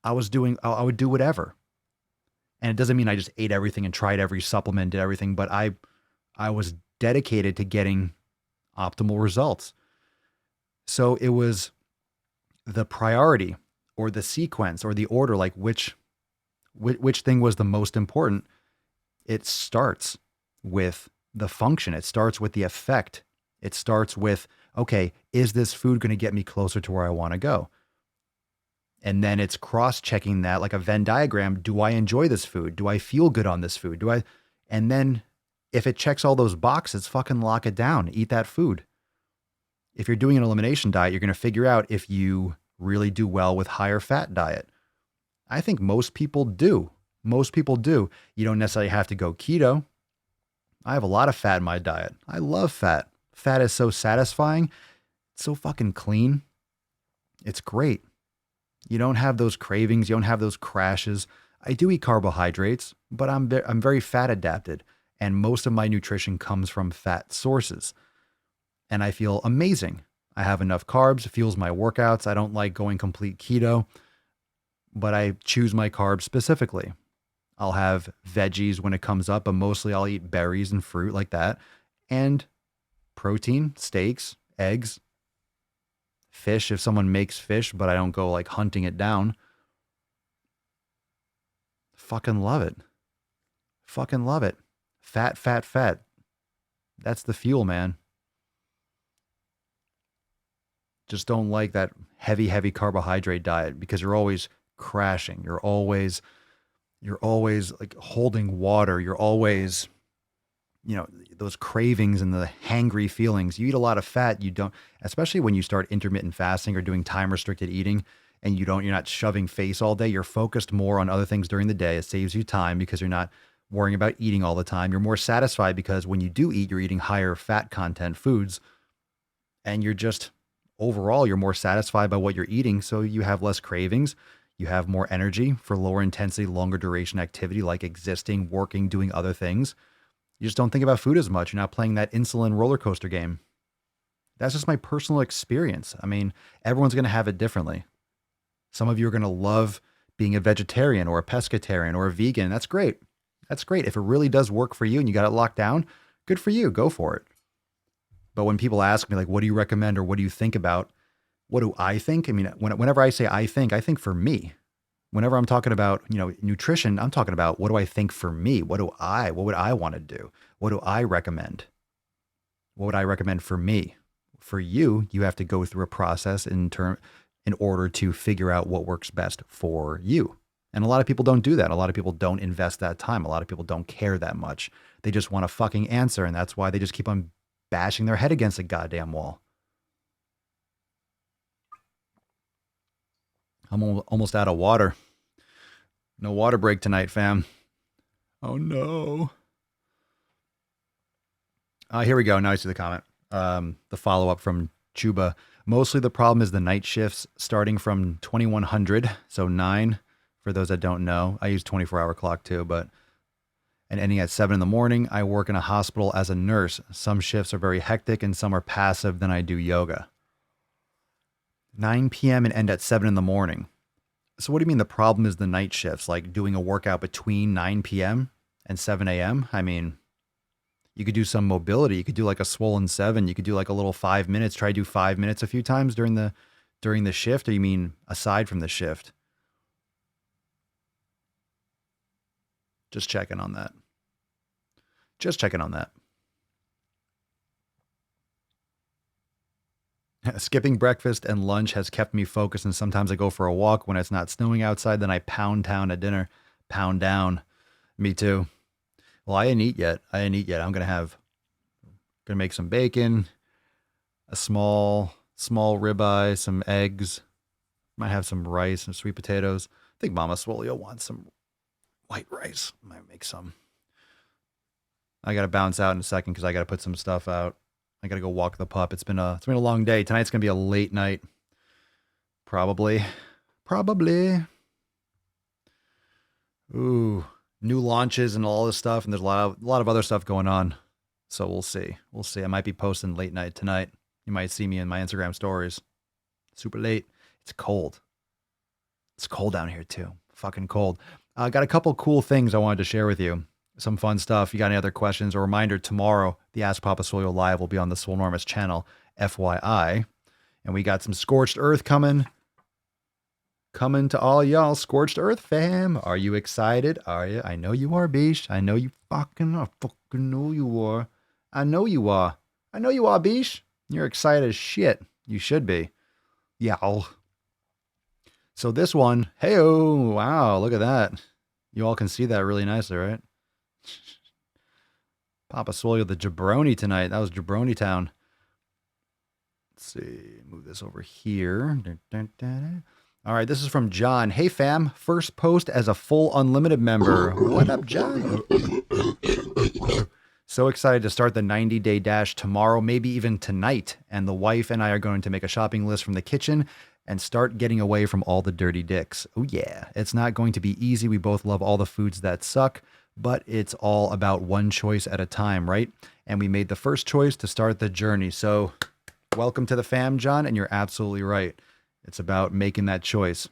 I would do whatever. And it doesn't mean I just ate everything and tried every supplement, did everything, but I was dedicated to getting optimal results. So it was the priority or the sequence or the order, like which thing was the most important. It starts with the function. It starts with the effect. It starts with, okay, is this food going to get me closer to where I want to go? And then it's cross-checking that like a Venn diagram. Do I enjoy this food? Do I feel good on this food? And then if it checks all those boxes, fucking lock it down. Eat that food. If you're doing an elimination diet, you're going to figure out if you really do well with higher fat diet. I think most people do. Most people do. You don't necessarily have to go keto. I have a lot of fat in my diet. I love fat. Fat is so satisfying. It's so fucking clean. It's great. You don't have those cravings. You don't have those crashes. I do eat carbohydrates, but I'm very fat adapted. And most of my nutrition comes from fat sources. And I feel amazing. I have enough carbs. It fuels my workouts. I don't like going complete keto, but I choose my carbs specifically. I'll have veggies when it comes up, but mostly I'll eat berries and fruit like that. And protein, steaks, eggs, fish if someone makes fish, but I don't go like hunting it down. Fucking love it. Fucking love it. Fat, fat, fat. That's the fuel, man. Just don't like that heavy, heavy carbohydrate diet, because you're always crashing. You're always like holding water. You're always, those cravings and the hangry feelings. You eat a lot of fat. You don't, especially when you start intermittent fasting or doing time restricted eating, and you're not shoving face all day. You're focused more on other things during the day. It saves you time because you're not worrying about eating all the time. You're more satisfied because when you do eat, you're eating higher fat content foods, and overall, you're more satisfied by what you're eating. So you have less cravings. You have more energy for lower intensity, longer duration activity like existing, working, doing other things. You just don't think about food as much. You're not playing that insulin roller coaster game. That's just my personal experience. I mean, everyone's going to have it differently. Some of you are going to love being a vegetarian or a pescatarian or a vegan. That's great. That's great. If it really does work for you and you got it locked down, good for you. Go for it. But when people ask me, like, what do you recommend or what do you think about? What do I think? I mean, whenever I say I think for me. Whenever I'm talking about, nutrition, I'm talking about what do I think for me? What would I want to do? What do I recommend? What would I recommend for me? For you, you have to go through a process in order to figure out what works best for you. And a lot of people don't do that. A lot of people don't invest that time. A lot of people don't care that much. They just want a fucking answer. And that's why they just keep on bashing their head against a goddamn wall. I'm almost out of water. No water break tonight, fam. Oh, no. Here we go. Now I see the comment. The follow-up from Chuba. Mostly the problem is the night shifts starting from 2100, so 9 for those that don't know. I use 24-hour clock too, and ending at 7 in the morning. I work in a hospital as a nurse. Some shifts are very hectic and some are passive. Then I do yoga. 9 p.m. and end at 7 in the morning. So what do you mean the problem is the night shifts? Like doing a workout between 9 p.m. and 7 a.m.? I mean, you could do some mobility. You could do like a swollen 7. You could do like a little 5 minutes. Try to do 5 minutes a few times during the shift. Or you mean aside from the shift? Just checking on that. Skipping breakfast and lunch has kept me focused, and sometimes I go for a walk when it's not snowing outside. Then I pound town at dinner. Pound down. Me too. Well, I didn't eat yet. I'm gonna make some bacon, a small ribeye, some eggs. Might have some rice and sweet potatoes. I think Mama Swole wants some white rice. Might make some. I gotta bounce out in a second because I gotta put some stuff out. I gotta go walk the pup. It's been a long day. Tonight's gonna be a late night. Probably. Ooh, new launches and all this stuff, and there's a lot of other stuff going on. So we'll see. I might be posting late night tonight. You might see me in my Instagram stories. Super late. It's cold. It's cold down here too. Fucking cold. I got a couple cool things I wanted to share with you. Some fun stuff. You got any other questions? A reminder, tomorrow, the Ask Papa Swole Live will be on the Swolenormous channel, FYI. And we got some Scorched Earth coming to all y'all. Scorched Earth fam. Are you excited? Are you? I know you are, Beesh. I know you fucking are. Fucking know you are. I know you are, Beesh. You're excited as shit. You should be. Yeah. So this one, hey-oh, wow, look at that. You all can see that really nicely, right? Papa Swole, the jabroni tonight. That was Jabroni Town. Let's see. Move this over here. All right, this is from John. Hey, fam. First post as a full unlimited member. What up, John? So excited to start the 90-day dash tomorrow, maybe even tonight. And the wife and I are going to make a shopping list from the kitchen and start getting away from all the dirty dicks. Oh, yeah. It's not going to be easy. We both love all the foods that suck, but it's all about one choice at a time, right? And we made the first choice to start the journey. So welcome to the fam, John, and you're absolutely right. It's about making that choice.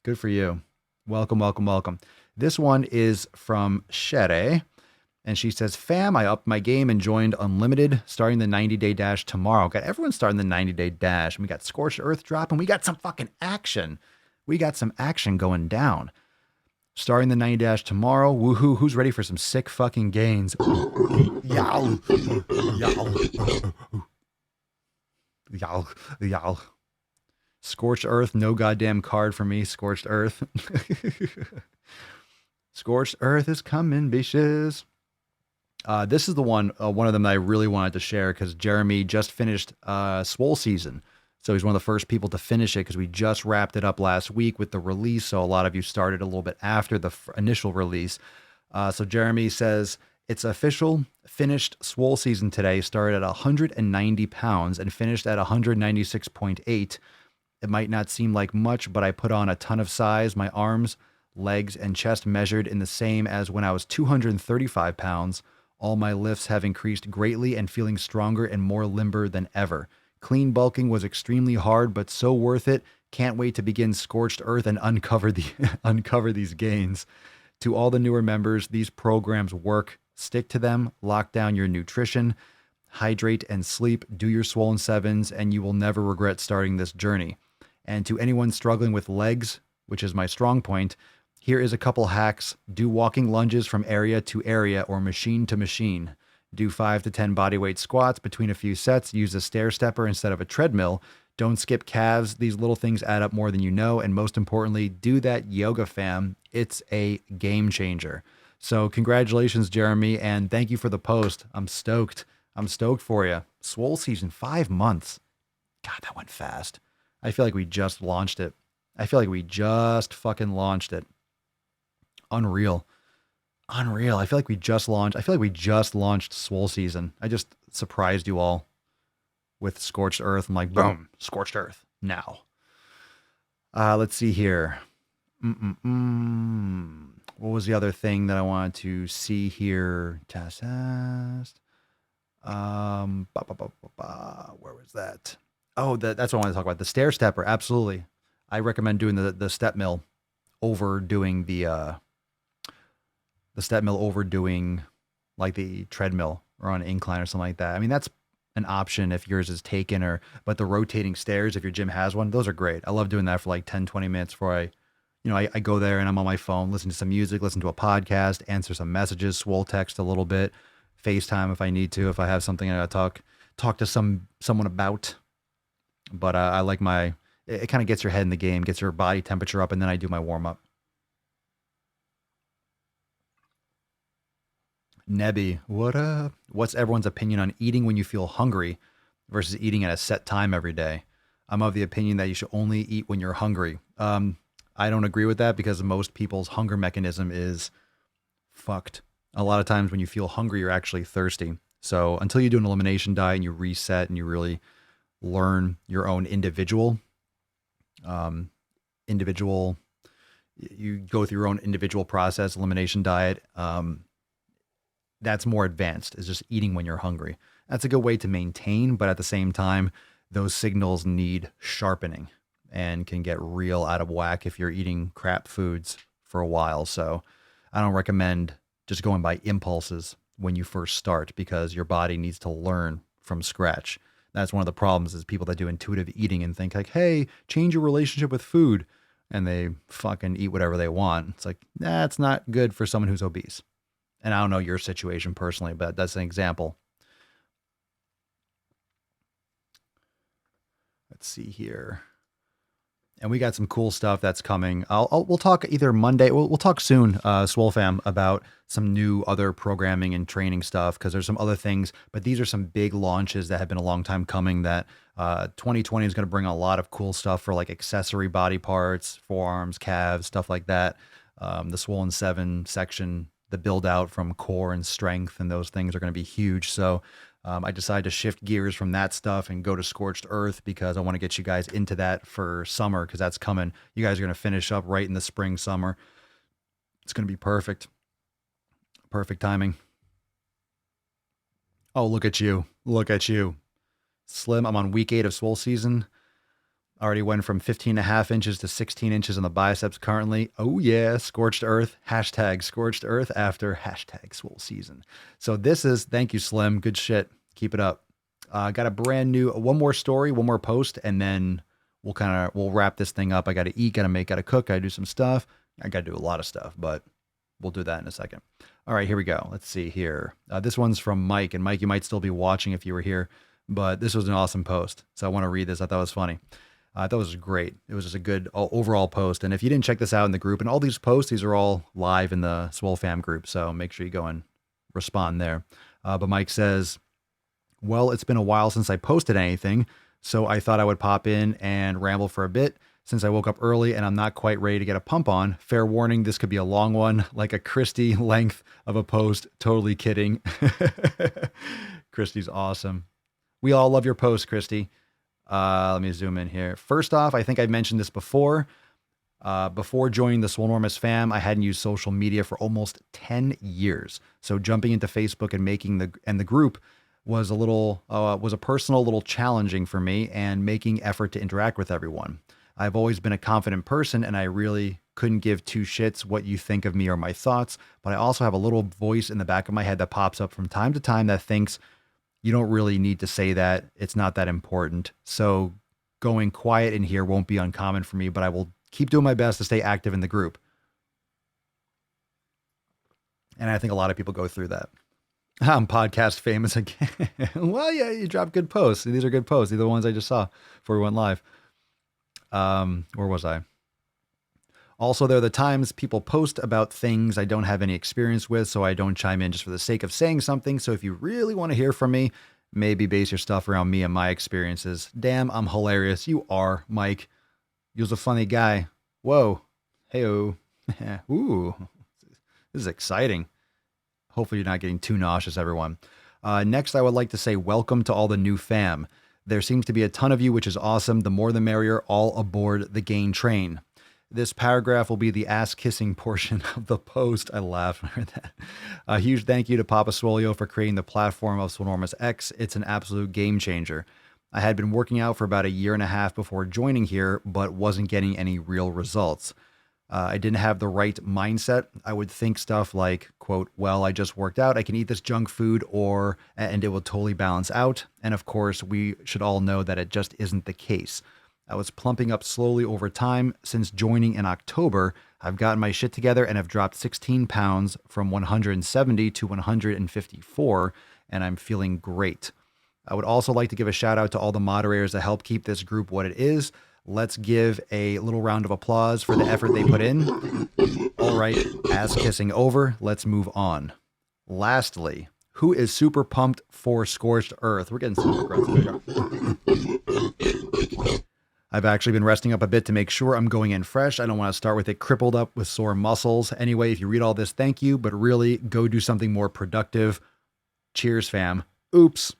Good for you. Welcome. This one is from Shere, and she says, fam, I upped my game and joined Unlimited, starting the 90-day dash tomorrow. Got everyone starting the 90-day dash. And we got Scorched Earth dropping. We got some fucking action. We got some action going down. Starting the 90 dash tomorrow. Woohoo. Who's ready for some sick fucking gains? Yow. Scorched Earth. No goddamn card for me. Scorched Earth. Scorched Earth is coming, bitches. This is the one of them that I really wanted to share because Jeremy just finished Swole season. So he's one of the first people to finish it because we just wrapped it up last week with the release. So a lot of you started a little bit after the initial release. So Jeremy says, it's official, finished Swole season today, started at 190 pounds and finished at 196.8. It might not seem like much, but I put on a ton of size. My arms, legs, and chest measured in the same as when I was 235 pounds. All my lifts have increased greatly and feeling stronger and more limber than ever. Clean bulking was extremely hard, but so worth it. Can't wait to begin Scorched Earth and uncover these gains. To all the newer members, these programs work. Stick to them. Lock down your nutrition. hydrate and sleep, do your swollen sevens, and you will never regret starting this journey. And to anyone struggling with legs, which is my strong point, here is a couple hacks. Do walking lunges from area to area or machine to machine. Do 5 to 10 bodyweight squats between a few sets. Use a stair stepper instead of a treadmill. Don't skip calves. These little things add up more than you know. And most importantly, do that yoga, fam. It's a game changer. So congratulations, Jeremy. And thank you for the post. I'm stoked. I'm stoked for you. Swole season, 5 months. God, that went fast. I feel like we just launched it. I feel like we just fucking launched it. Unreal. I feel like we just launched Swole season. I just surprised you all with Scorched Earth. I'm like, boom, Scorched Earth now. Let's see here. What was the other thing that I wanted to see here? Test. Where was that? Oh, that's what I want to talk about. The stair stepper. Absolutely. I recommend doing the step mill over doing the step mill over doing like the treadmill or on an incline or something like that. I mean, that's an option if yours is taken, but the rotating stairs, if your gym has one, those are great. I love doing that for like 10, 20 minutes before I go there and I'm on my phone, listen to some music, listen to a podcast, answer some messages, swole text a little bit, FaceTime if I need to, if I have something I gotta talk to someone about. But I like it kind of gets your head in the game, gets your body temperature up, and then I do my warm up. Nebby, what up? What's everyone's opinion on eating when you feel hungry versus eating at a set time every day? I'm of the opinion that you should only eat when you're hungry. I don't agree with that because most people's hunger mechanism is fucked. A lot of times when you feel hungry, you're actually thirsty. So until you do an elimination diet and you reset and you really learn your own individual, you go through your own individual process, elimination diet, that's more advanced, is just eating when you're hungry. That's a good way to maintain, but at the same time, those signals need sharpening and can get real out of whack if you're eating crap foods for a while. So I don't recommend just going by impulses when you first start because your body needs to learn from scratch. That's one of the problems is people that do intuitive eating and think like, hey, change your relationship with food. And they fucking eat whatever they want. It's like, that's not good for someone who's obese. And I don't know your situation personally, but that's an example. Let's see here. And we got some cool stuff that's coming. We'll talk either Monday. We'll talk soon, Swole Fam, about some new other programming and training stuff because there's some other things. But these are some big launches that have been a long time coming. That 2020 is going to bring a lot of cool stuff for like accessory body parts, forearms, calves, stuff like that. The Swollen 7 section, the build out from core and strength, and those things are going to be huge. So I decided to shift gears from that stuff and go to Scorched Earth because I want to get you guys into that for summer because that's coming. You guys are going to finish up right in the spring, summer. It's going to be perfect. Perfect timing. Oh, look at you. Look at you. Slim, I'm on week 8 of Swole season. Already went from 15.5 inches to 16 inches on the biceps currently. Oh yeah, Scorched Earth, hashtag Scorched Earth after hashtag Swole season. So this is, thank you Slim, good shit. Keep it up. Got a brand new, one more story, one more post, and then we'll wrap this thing up. I got to eat, got to make, got to cook, got to do some stuff. I got to do a lot of stuff, but we'll do that in a second. All right, here we go. Let's see here. This one's from Mike, and Mike, you might still be watching if you were here, but this was an awesome post. So I want to read this. I thought it was funny. I thought it was great. It was just a good overall post. And if you didn't check this out in the group, and all these posts, these are all live in the Swole Fam group. So make sure you go and respond there. But Mike says, well, it's been a while since I posted anything. So I thought I would pop in and ramble for a bit since I woke up early and I'm not quite ready to get a pump on. Fair warning, this could be a long one, like a Christy length of a post. Totally kidding. Christy's awesome. We all love your post, Christy. Let me zoom in here. First off, I think I mentioned this before. Before joining the Swolenormous fam, I hadn't used social media for almost 10 years. So jumping into Facebook and making the group was a personal little challenging for me and making effort to interact with everyone. I've always been a confident person and I really couldn't give two shits what you think of me or my thoughts, but I also have a little voice in the back of my head that pops up from time to time that thinks you don't really need to say that. It's not that important. So going quiet in here won't be uncommon for me, but I will keep doing my best to stay active in the group. And I think a lot of people go through that. I'm podcast famous again. Well, yeah, you drop good posts. These are good posts. These are the ones I just saw before we went live. Where was I? Also, there are the times people post about things I don't have any experience with, so I don't chime in just for the sake of saying something. So if you really want to hear from me, maybe base your stuff around me and my experiences. Damn, I'm hilarious. You are, Mike. You're a funny guy. Whoa. Hey-oh. Ooh. This is exciting. Hopefully you're not getting too nauseous, everyone. Next, I would like to say welcome to all the new fam. There seems to be a ton of you, which is awesome. The more the merrier, all aboard the gain train. This paragraph will be the ass-kissing portion of the post. I laughed when I heard that. A huge thank you to Papa Swolio for creating the platform of Swolenormous X. It's an absolute game changer. I had been working out for about a year and a half before joining here, but wasn't getting any real results. I didn't have the right mindset. I would think stuff like, quote, well, I just worked out. I can eat this junk food and it will totally balance out. And of course, we should all know that it just isn't the case. I was plumping up slowly over time. Since joining in October, I've gotten my shit together and have dropped 16 pounds from 170 to 154, and I'm feeling great. I would also like to give a shout out to all the moderators that help keep this group what it is. Let's give a little round of applause for the effort they put in. All right, ass kissing over. Let's move on. Lastly, who is super pumped for Scorched Earth? We're getting some grunts. I've actually been resting up a bit to make sure I'm going in fresh. I don't want to start with it crippled up with sore muscles. Anyway, if you read all this, thank you, but really go do something more productive. Cheers, fam. Oops.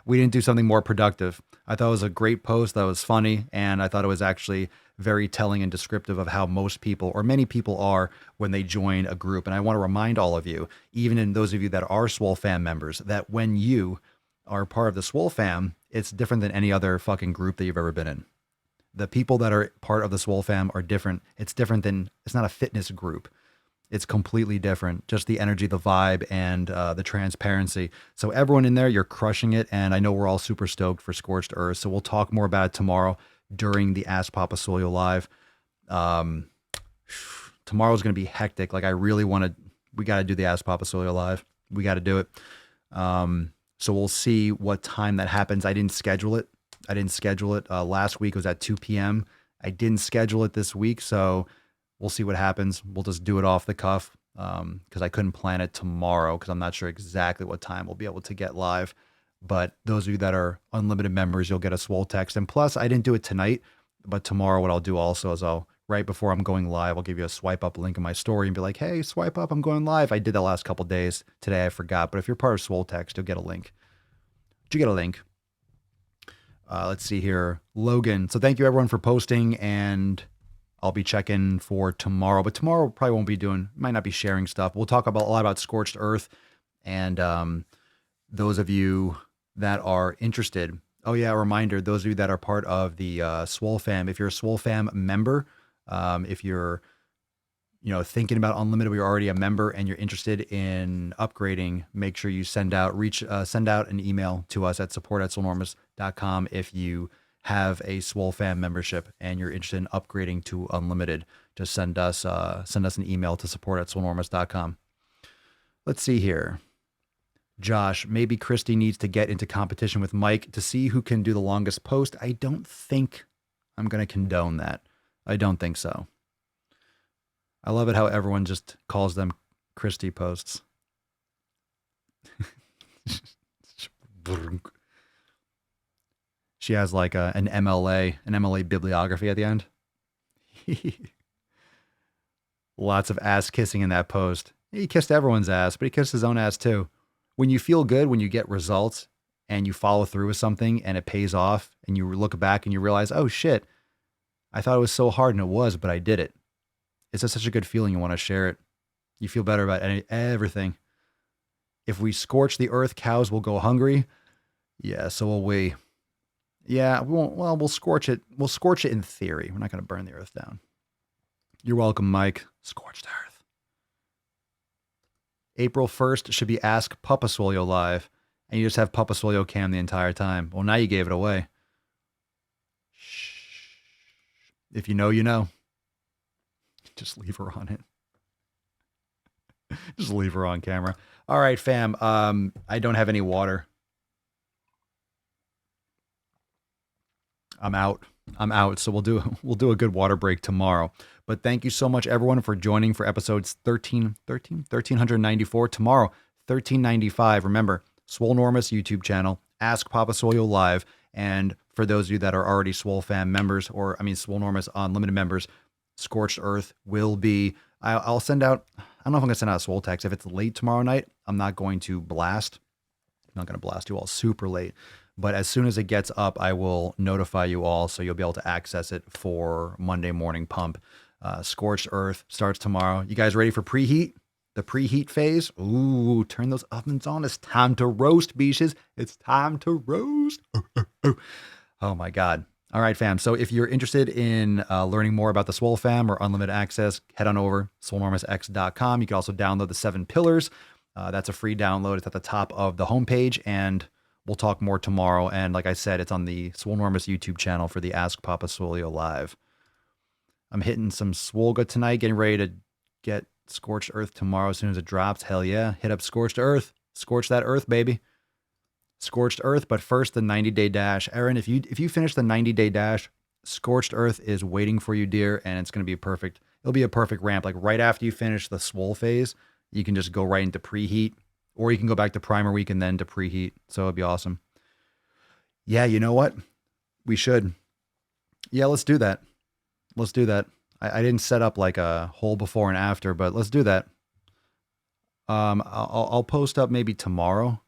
We didn't do something more productive. I thought it was a great post that was funny, and I thought it was actually very telling and descriptive of how most people, or many people, are when they join a group. And I want to remind all of you, even in those of you that are Swole fam members, that when you are part of the Swole fam, it's different than any other fucking group that you've ever been in. The people that are part of the Swole fam are different. It's different than, it's not a fitness group. It's completely different. Just the energy, the vibe, and the transparency. So everyone in there, you're crushing it. And I know we're all super stoked for Scorched Earth. So we'll talk more about it tomorrow during the Ask Papa Swolio live. Tomorrow's going to be hectic. Like I really we got to do the Ask Papa Swolio live. We got to do it. So we'll see what time that happens. I didn't schedule it. Last week it was at 2 p.m. I didn't schedule it this week. So we'll see what happens. We'll just do it off the cuff because I couldn't plan it tomorrow because I'm not sure exactly what time we'll be able to get live. But those of you that are unlimited members, you'll get a Swole text. And plus, I didn't do it tonight, but tomorrow what I'll do also is right before I'm going live, I'll give you a swipe up link in my story and be like, hey, swipe up, I'm going live. I did that last couple days. Today I forgot. But if you're part of Swole text, you'll get a link. Did you get a link? Let's see here. Logan. So thank you everyone for posting, and I'll be checking for tomorrow, but tomorrow probably might not be sharing stuff. We'll talk a lot about Scorched Earth, and those of you that are interested. Oh yeah, a reminder, those of you that are part of the Swole fam, if you're a Swole fam member, if you're thinking about Unlimited, but you're already a member and you're interested in upgrading, make sure you send out an email to us at support@swolenormous.com if you have a Swole fam membership and you're interested in upgrading to Unlimited. Just send us an email to support@swolenormous.com. Let's see here. Josh, maybe Christy needs to get into competition with Mike to see who can do the longest post. I don't think I'm going to condone that. I don't think so. I love it how everyone just calls them Christy posts. She has like an MLA bibliography at the end. Lots of ass kissing in that post. He kissed everyone's ass, but he kissed his own ass too. When you feel good, when you get results and you follow through with something and it pays off and you look back and you realize, oh shit, I thought it was so hard and it was, but I did it. It's just such a good feeling. You want to share it. You feel better about everything. If we scorch the earth, cows will go hungry. Yeah, so will we. Yeah, we won't. Well, we'll scorch it. We'll scorch it in theory. We're not going to burn the earth down. You're welcome, Mike. Scorched Earth. April 1st should be Ask Papa Swolio live. and you just have Papa Swole cam the entire time. Well, now you gave it away. Shh. If you know, you know. Just leave her on it. Just leave her on camera. All right, fam. I don't have any water. I'm out. So we'll do a good water break tomorrow. But thank you so much, everyone, for joining for episodes 1394. Tomorrow, 1395. Remember, Swolenormous YouTube channel, Ask Papa Swole live. And for those of you that are already Swole fam members, Swolenormous Unlimited members, Scorched Earth will be. I'll send out. I don't know if I'm gonna send out a Swole text. If it's late tomorrow night, I'm not going to blast. I'm not gonna blast you all super late. But as soon as it gets up, I will notify you all, so you'll be able to access it for Monday morning pump. Scorched Earth starts tomorrow. You guys ready for preheat? The preheat phase? Ooh, turn those ovens on. It's time to roast, beaches. It's time to roast. Oh my God. All right, fam. So if you're interested in learning more about the Swole fam or unlimited access, head on over swolenormousx.com. You can also download the 7 Pillars. That's a free download. It's at the top of the homepage, and we'll talk more tomorrow. And like I said, it's on the Swolenormous YouTube channel for the Ask Papa Swole live. I'm hitting some Swolga tonight, getting ready to get Scorched Earth tomorrow as soon as it drops. Hell yeah. Hit up Scorched Earth. Scorch that earth, baby. Scorched Earth, but first the 90-day dash. Aaron, if you finish the 90-day dash, Scorched Earth is waiting for you, dear, and it's going to be perfect. It'll be a perfect ramp. Like right after you finish the Swole phase, you can just go right into preheat, or you can go back to primer week and then to preheat. So it'd be awesome. Yeah, you know what? We should. Yeah, let's do that. Let's do that. I didn't set up like a whole before and after, but let's do that. I'll post up maybe tomorrow.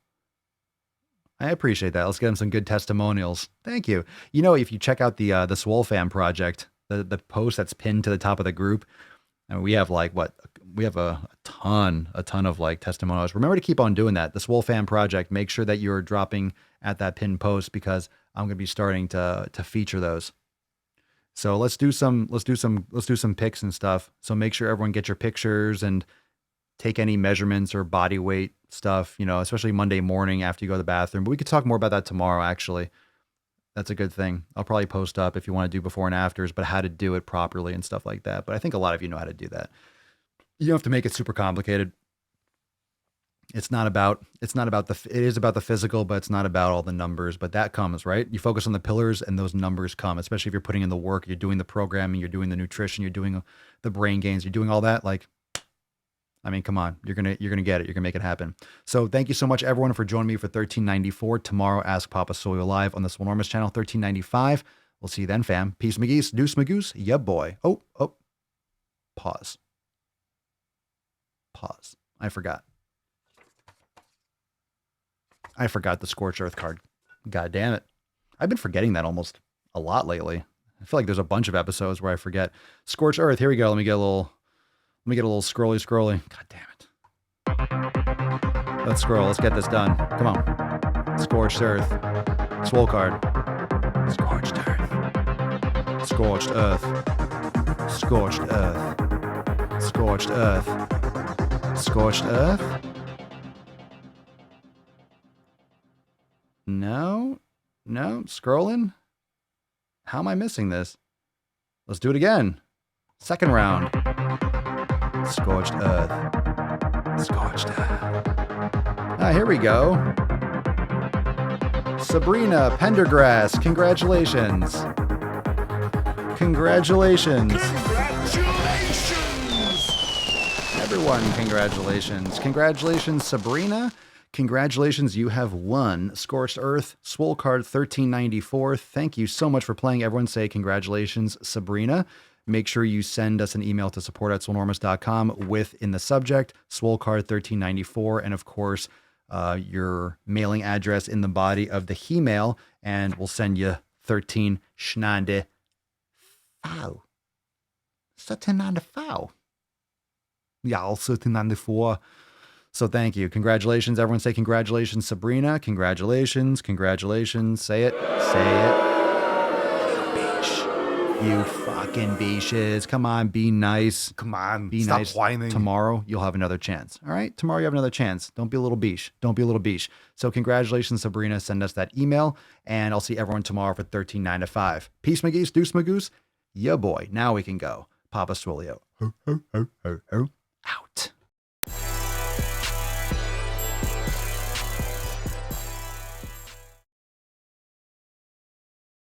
I appreciate that. Let's get them some good testimonials. Thank you. You know, if you check out the Swole Fam project, the post that's pinned to the top of the group, and we have like we have a ton of like testimonials. Remember to keep on doing that. The Swole Fam project. Make sure that you're dropping at that pinned post, because I'm going to be starting to feature those. So let's do some pics and stuff. So make sure everyone get your pictures and take any measurements or body weight stuff, you know, especially Monday morning after you go to the bathroom. But we could talk more about that tomorrow, actually. That's a good thing. I'll probably post up if you want to do before and afters, but how to do it properly and stuff like that. But I think a lot of you know how to do that. You don't have to make it super complicated. It is about the physical, but it's not about all the numbers, but that comes, right? You focus on the pillars and those numbers come, especially if you're putting in the work, you're doing the programming, you're doing the nutrition, you're doing the brain gains, you're doing all that. Like, I mean, come on, you're going to get it. You're gonna make it happen. So thank you so much, everyone, for joining me for 1394. Tomorrow, Ask Papa Swole live on the Swolenormous channel, 1395. We'll see you then, fam. Peace, McGeese. Deuce, Magoose. Yeah, boy. Oh, pause. I forgot the Scorched Earth card. God damn it. I've been forgetting that almost a lot lately. I feel like there's a bunch of episodes where I forget. Scorched Earth. Here we go. Let me get a little scrolly. God damn it. Let's scroll. Let's get this done. Come on. Scorched Earth. Swole card. Scorched Earth. Scorched Earth. Scorched Earth. Scorched Earth. Scorched Earth. No, scrolling. How am I missing this? Let's do it again. Second round. Scorched Earth. Scorched Earth. Here we go. Sabrina Pendergrass, congratulations. Congratulations. Everyone, congratulations. Congratulations, Sabrina. Congratulations, you have won Scorched Earth Swole card 1394. Thank you so much for playing. Everyone say congratulations, Sabrina. Make sure you send us an email to support@swolenormous.com with in the subject Swole card 1394, and of course your mailing address in the body of the he-mail, and we'll send you 13 schnande foul. 1394. Yeah, 1394. So thank you. Congratulations. Everyone say congratulations, Sabrina. Congratulations. Congratulations. Say it. Say it. Little bitch. You fucking beaches. Come on, be nice. Come on, Be stop nice. whining. Tomorrow, you'll have another chance. All right? Tomorrow, you have another chance. Don't be a little beach. Don't be a little beach. So, congratulations, Sabrina. Send us that email, and I'll see everyone tomorrow for 13.9 to 5. Peace, my geese. Deuce, my goose. Yeah, boy. Now we can go. Papa Swolio. Out.